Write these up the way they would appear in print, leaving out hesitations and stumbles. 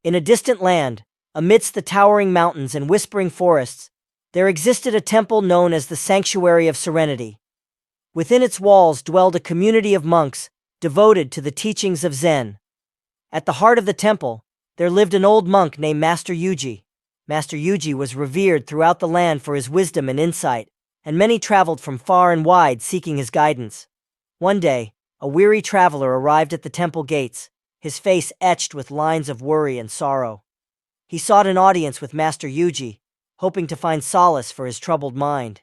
In a distant land, amidst the towering mountains and whispering forests, there existed a temple known as the Sanctuary of Serenity. Within its walls dwelled a community of monks devoted to the teachings of Zen. At the heart of the temple, there lived an old monk named Master Yuji. Master Yuji was revered throughout the land for his wisdom and insight, and many traveled from far and wide seeking his guidance. One day, a weary traveler arrived at the temple gates, his face etched with lines of worry and sorrow. He sought an audience with Master Yuji, hoping to find solace for his troubled mind.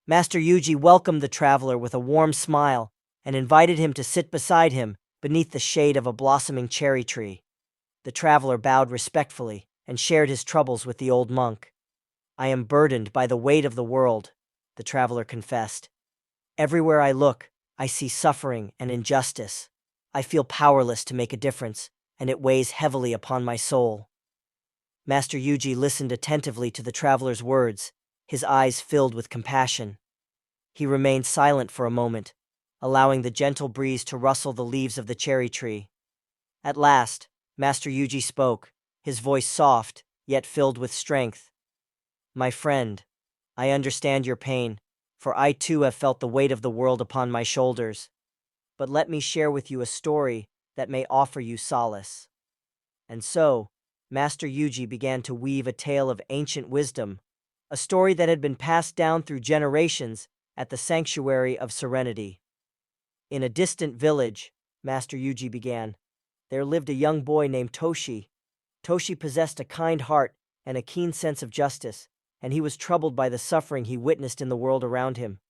Master Yuji welcomed the traveler with a warm smile and invited him to sit beside him beneath the shade of a blossoming cherry tree. The traveler bowed respectfully and shared his troubles with the old monk. "I am burdened by the weight of the world," the traveler confessed. "Everywhere I look, I see suffering and injustice. I feel powerless to make a difference, and it weighs heavily upon my soul." Master Yuji listened attentively to the traveler's words, his eyes filled with compassion. He remained silent for a moment, allowing the gentle breeze to rustle the leaves of the cherry tree. At last, Master Yuji spoke, his voice soft, yet filled with strength. "My friend, I understand your pain, for I too have felt the weight of the world upon my shoulders. But let me share with you a story that may offer you solace." And so, Master Yuji began to weave a tale of ancient wisdom, a story that had been passed down through generations at the Sanctuary of Serenity. In a distant village, Master Yuji began, there lived a young boy named Toshi. Toshi possessed a kind heart and a keen sense of justice, and he was troubled by the suffering he witnessed in the world around him.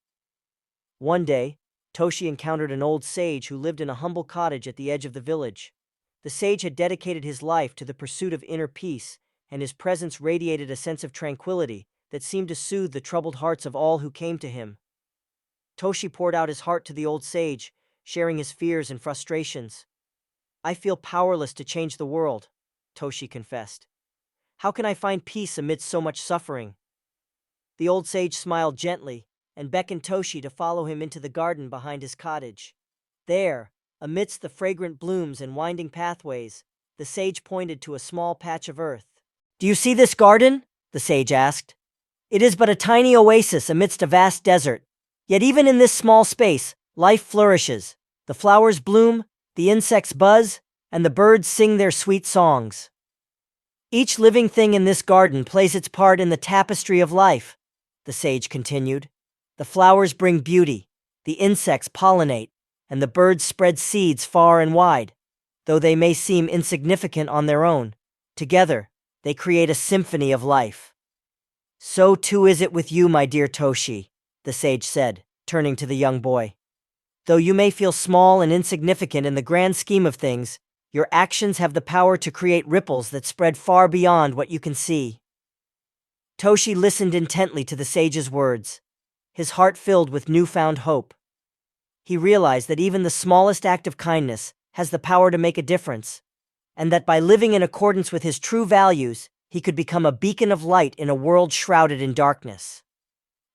One day, Toshi encountered an old sage who lived in a humble cottage at the edge of the village. The sage had dedicated his life to the pursuit of inner peace, and his presence radiated a sense of tranquility that seemed to soothe the troubled hearts of all who came to him. Toshi poured out his heart to the old sage, sharing his fears and frustrations. "I feel powerless to change the world," Toshi confessed. "How can I find peace amidst so much suffering?" The old sage smiled gently and beckoned Toshi to follow him into the garden behind his cottage. There, amidst the fragrant blooms and winding pathways, the sage pointed to a small patch of earth. "Do you see this garden?" the sage asked. "It is but a tiny oasis amidst a vast desert. Yet even in this small space, life flourishes. The flowers bloom, the insects buzz, and the birds sing their sweet songs. Each living thing in this garden plays its part in the tapestry of life," the sage continued. "The flowers bring beauty, the insects pollinate, and the birds spread seeds far and wide. Though they may seem insignificant on their own, together, they create a symphony of life. So too is it with you, my dear Toshi," the sage said, turning to the young boy. "Though you may feel small and insignificant in the grand scheme of things, your actions have the power to create ripples that spread far beyond what you can see." Toshi listened intently to the sage's words, his heart filled with newfound hope. He realized that even the smallest act of kindness has the power to make a difference, and that by living in accordance with his true values, he could become a beacon of light in a world shrouded in darkness.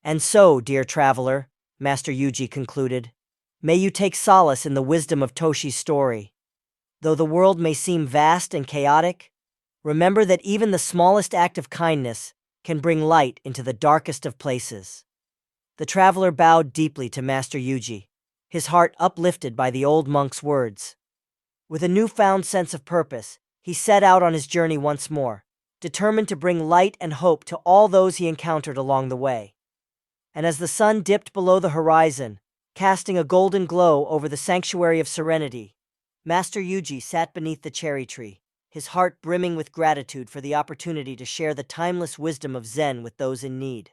"And so, dear traveler," Master Yuji concluded, "may you take solace in the wisdom of Toshi's story. Though the world may seem vast and chaotic, remember that even the smallest act of kindness can bring light into the darkest of places." The traveler bowed deeply to Master Yuji, his heart uplifted by the old monk's words. With a newfound sense of purpose, he set out on his journey once more, determined to bring light and hope to all those he encountered along the way. And as the sun dipped below the horizon, casting a golden glow over the Sanctuary of Serenity, Master Yuji sat beneath the cherry tree, his heart brimming with gratitude for the opportunity to share the timeless wisdom of Zen with those in need.